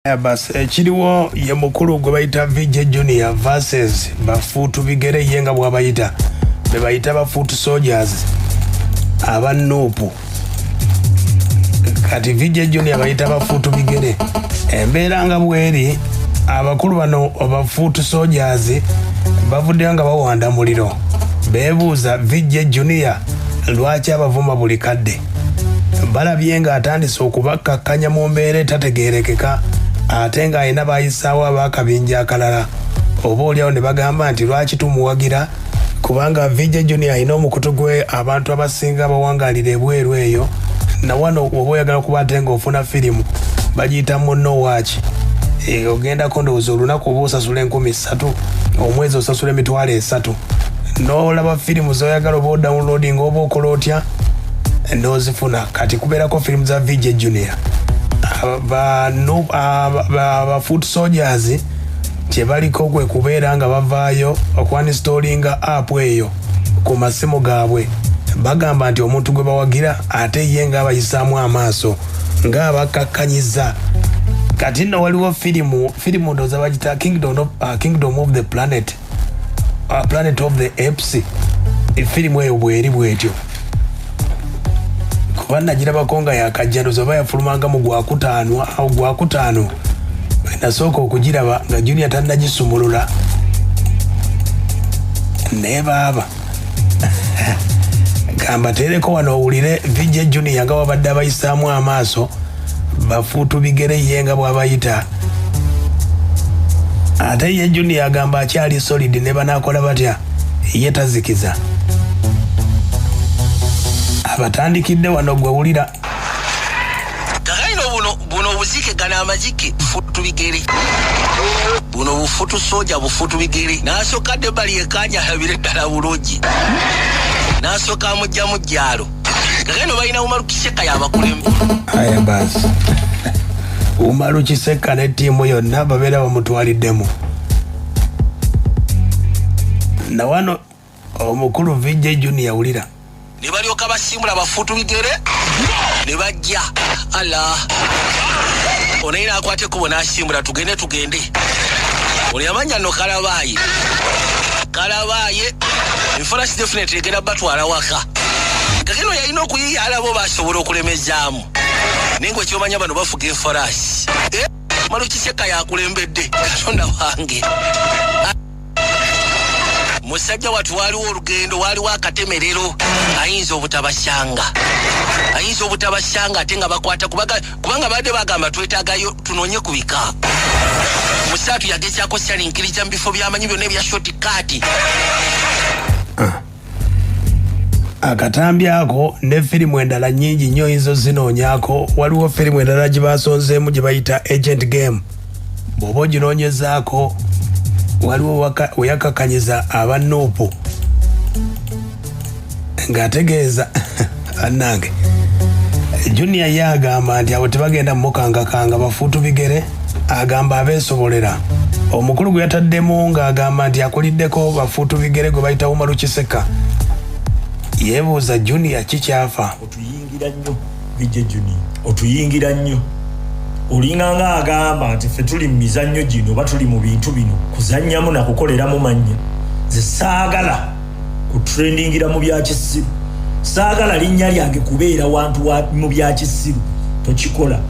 Bas kiriwo ye mukulu gwe bayita VJ Junior versus bafutu bigere yenga bwabayita be bayita bafutu soldiers aba Nuupu. Kati VJ Junior bayita bafutu bigere embeera nga bweri abakulu bano bafutu soldiers bavudde nga bawanda muliro bebuuza VJ Junior lwaki abavuma buli kadde balabye nga atandise okubakkakkanya mu mbeera etategeerekeka ate nga ayina bayisaawo abakabinja akalala oba oliawo ne bagamba nti lwaki tumuwagira kubanga VJ Junior ayina omukutu gwe abantu abasinga bawangalira ebweru eyo na wano oba oyagala okuba ate ng'ofuna firimu bagiyita Munno Waaki ogendako ndowooza olunaku oba osasula 3,000 omwezi osasula 3,000 n'olaba firimu zoyagala oba odownloading oba okola otya n'ozifuna kati kubeerako firimu za VJ Junior bafutu soldiers kye baliko gwe kubeera nga bavaayo okwanistallinga app eyo ku masimu gaabwe bagamba nti omuntu gwe bawagira ate ye nga abayisaamu amaaso ng'abakakkanyiza kati nno waliwo firimu ndowooza bagita Kingdom of the Planet Planet of the Apes firimu eyo bweri bwetyo kuba nagirabako nga yakajjanduza oba yafulumanga mu gwakutaano nasooka okugiraba nga Junior tannagisumulula naye baaba gamba tereko wano owulire VJ Junior nga wabadde abayisaamu amaaso bafuutu bigere ye nga bw'abayita ate ye Junior agamba akyali solid ne banaakola batya ye tazikiza abatandikidde wano gwe wulira kakaino buno buzike gana amazike futu bigere buno bufutu soja bufutu bigere nasokadde bali ekanya habire ddala bulungi nasoka amujja mu jjalo kakaino balina Umaru Kiseka yabakulembe aya basi Umaru Kiseka ne ttiimu yonna babeera bamutwaliddemu na wano omukulu VJ Junior wulira ne balyoka basimula bafutu bigere ne bajja ala onaina akwate kubo nasimula tugende oli amanya no Kalabaye influence definitely egenda batwala waka kakino yalina okuyiyala bo basobola okulemezaamu nengwe kyomanya bano bafuga enfarasi Umaru Kiseka yakulembedde Katonda wange musajja watu waliwo olugendo waliwo akatemerero ayinza obutabasanga ate nga bakwata kubanga badde bagamba twetaagayo tunonye ku bika musatu yagezaako salinkiriza mu bifo byamanyi byonna ebya shortcut akatambi ako ne firimu endala nnyingi nnyo izo zinoonyako waliwo firimu endala gye basonzeemu gye bayita Agent Game bw'oba oginoonyezaako waliwo weyakakanyiza aba Nuupu ng'ategeeza annange Junior ye agamba nti abo tebagenda mukangakanga bafuutu bigere agamba abeesobolera omukulu gwe yataddemu ng'agamba nti akuliddeko bafuutu bigere gwe bayita Umaru Kiseka yeebuuza Junior kikyafa otuyingira nnyo VJ Junior otuyingira nnyo olinganga agamba nti ffe tuli mu mizannyo gino oba tuli mu bintu bino kuzannyamu na kukoleramu mannya ze saagala kutrendingira mu byakisiru saagala linnya lyange kubeera wantu mu byakisiru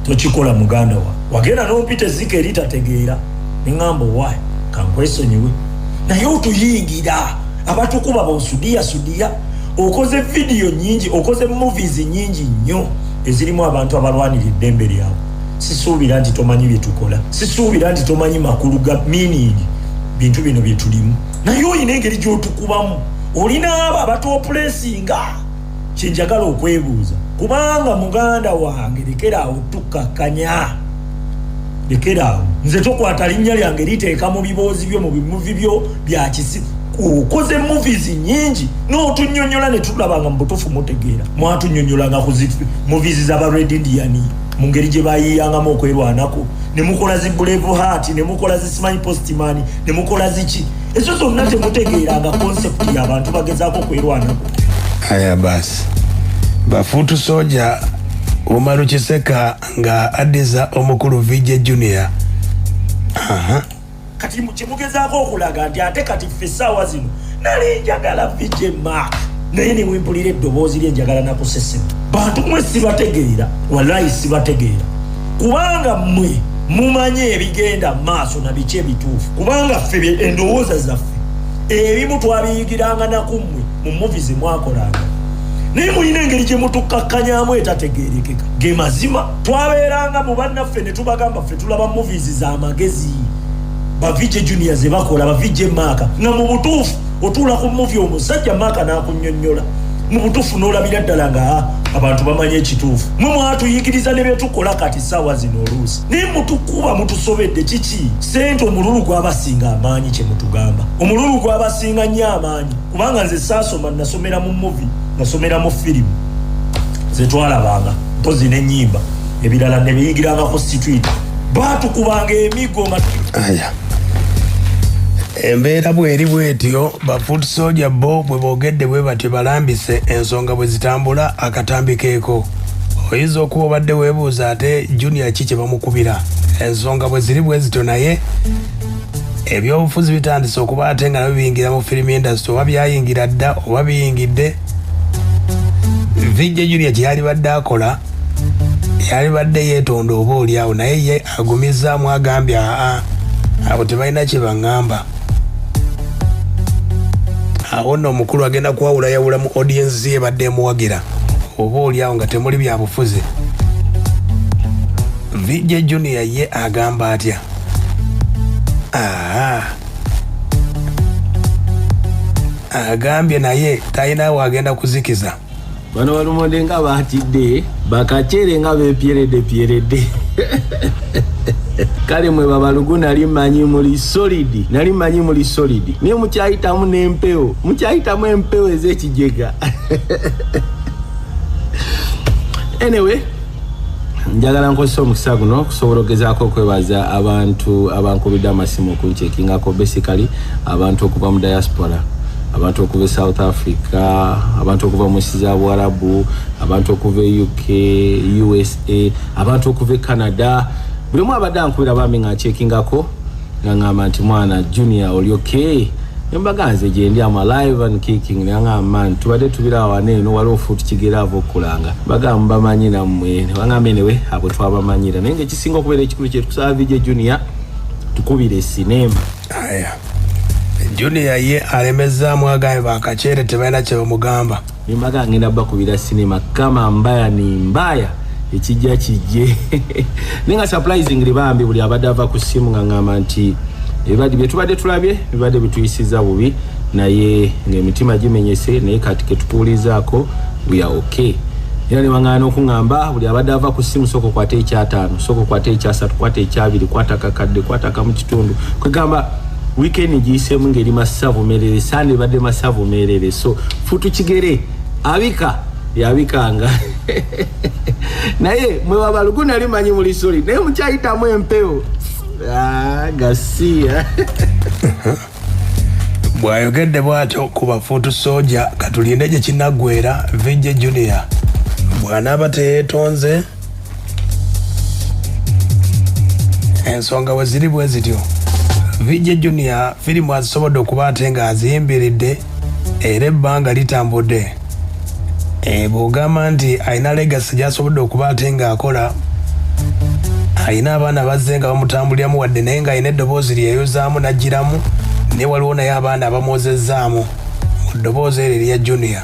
tokikola muganda wa wagenda n'ompita ezzike eritategeera neŋŋamba owaye kankwesonyiwe naye otuyingira abatukuba bosudiya okoze vidiyo nyingi okoze movies nyingi nnyo ezirimu abantu abalwanira eddembe lyabwe sisuubira nti tomanyi bye tukola sisuubira nti tomanyi makulu ga meaning bintu bino bye tulimu naye olina engeri gy'otukubamu olina abo abatopulesinga kyenjagala okwebuuza kubanga muganda wange lekeraawo tukakkanya lekeraawo nze tokwata linnya lyange liteeka mu biboozi byo mu bimuvi byo bya kisiru ukoze movies nyingi n'otunnyonnyola ne tulabanga mu butuufu mutegeera mwatunnyonnyolanga ku movies z'aba Red Indian mu ngeri gye bayiyangamu okwerwanako ne mukola zi Brave Heart ne mukola zi Smile Postman ne mukola ziki ezo zonna temutegeeranga concept y'abantu bagezaako okwerwanako aya basi bafuutu soja Umaru Kiseka nga addiza omukulu VJ Junior kati kimugezaako okulaga nti ate kati ffe essaawa zino nali njagala VJ Mark naye ne wempulira eddoboozi lye njagala nakusesema bantu mwe sibategeera wallahi sibategeera kubanga mmwe mumanye ebigenda maaso na biki ebituufu kubanga ffe endowooza zaffe ebimu twabiyigiranga nakummwe mu movies mwakolanga naye mulina engeri gye mutukkakkanyamu etategeerekeka ge mazima twabeeranga mu bannaffe ne tubagamba ffe tulaba movies z'amagezi ba VJ Junior ze bakola ba VJ Mark nga mu butuufu otuula ku movie omusajja Mark n'akunnyonnyola mu butuufu n'olabira ddala nga abantu bamanye ekituufu mwe mwatuyigiriza ne byetukola kati ssaawa zino oluusi naye mutukuba mutusobedde kiki sente omululu gw'abasinga amaanyi kye mutugamba omululu gw'abasinga nnyo amaanyi kubanga nze saasoma nasomera mu movie nasomera mu firimu ze twalabanga mpozi n'ennyimba ebirala ne biyigiranga ku street batukubanga emigo nga embeera bweri bwetyo ba foot soldier bo bwe boogedde bwe batyo balambise ensonga bwe zitambula akatambi keeko oyinza okuba obadde weebuuza ate Junior ki kye bamukubira ensonga bwe ziri bwe zityo naye ebyobufuzi bitandise okuba ate nga nabyo biyingira mu film industry oba byayingira dda oba biyingidde VJ Junior kye yali badde akola yali badde yeetonda oba oliawo naye ye agumizaamu agambye abo tebalina kye baŋŋamba awo nno omukulu agenda kuwawulayawula mu audience ye badde emuwagira oba oliawo nga temuli bya bufuzi VJ Junior ye agamba atya agambye naye talina waagenda kuzikiza bano balumonde nga baatidde bakacere nga bepyeredde kale mwe babalugu nali manyi muli solid naye mukyayitamu n'empewo mukyayitamu empewo ez'ekijega anyway njagala nkozesa omukisa guno okusobola ogezaako okwebaza abantu abankubidde amasimu okunkyekingako basically abantu okuva mu diaspora abantu okuva South Africa abantu okuva mu nsi za Buwarabu abantu okuva UK USA abantu okuva Canada buli mwe abadde ankubira bambi nga nkyekingako nga ngamba nti mwana Junior oli okay embaganze gye ndi ama live and kicking nga man tubadde tubira waneeno waliwo futu kigeraavo okulanga bagamba bamanyi nammwe bangamba newe abo twabamanyira naye ngaekisinga okubeera ekikulu kyetu kusaba VJ Junior tukubire sinema Junior ye alemezaamu agambye bakacere tebalina kye bamugamba nimbaga ngenda bakubira sinema kama mbaya ni mbaya ekijja kijje ninga surprisingly bambi buli abadde ava ku simu nga ngamba nti ebibadde byetubadde tulabye ebibadde bituyisiza bubi naye ng'emitima gimenyese naye kati ketupuulizaako we are okay era ne baŋŋaana okuŋŋamba buli abadde ava ku simu sooka okwata ekyataano sooka okwata ekyasatu kwata ekyabiri kwata kakadde kwata kamu kitundu kwegamba weekend giyiseemu ngeri masavumerere sande badde masavumerere so futu kigere abika yabikanga naye mwe babalugu nali manyi muli soli naye mukyayitamu empewo gasiya bwayogedde bwatyo ku bafuutu soja katulinde gye kinnaggwera VJ Junior bw'anaaba teyeetonze ensonga bwe ziri bwe zityo VJ Junior firimu azisobodde okuba ate nga aziyimbiridde era ebbanga litambudde bw'ogamba nti alina legacy gy'asobodde okuba ate ng'akola alina abaana bazze nga bamutambuliramu wadde naye ng'alina eddoboozi lyeyozaamu n'aggiramu naye waliwo naye abaana abamwozezzaamu mu ddoboozi eryo erya Junior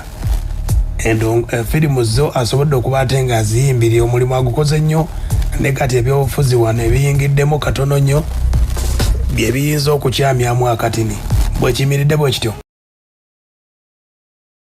firimu zo asobodde okuba ate ng'aziyimbirira omulimu agukoze nnyo ne kati ebyobufuzi wano ebiyingiddemu katono nnyo bye biyinza okukyamyamu akatini bwe kiyimiridde bwe kityo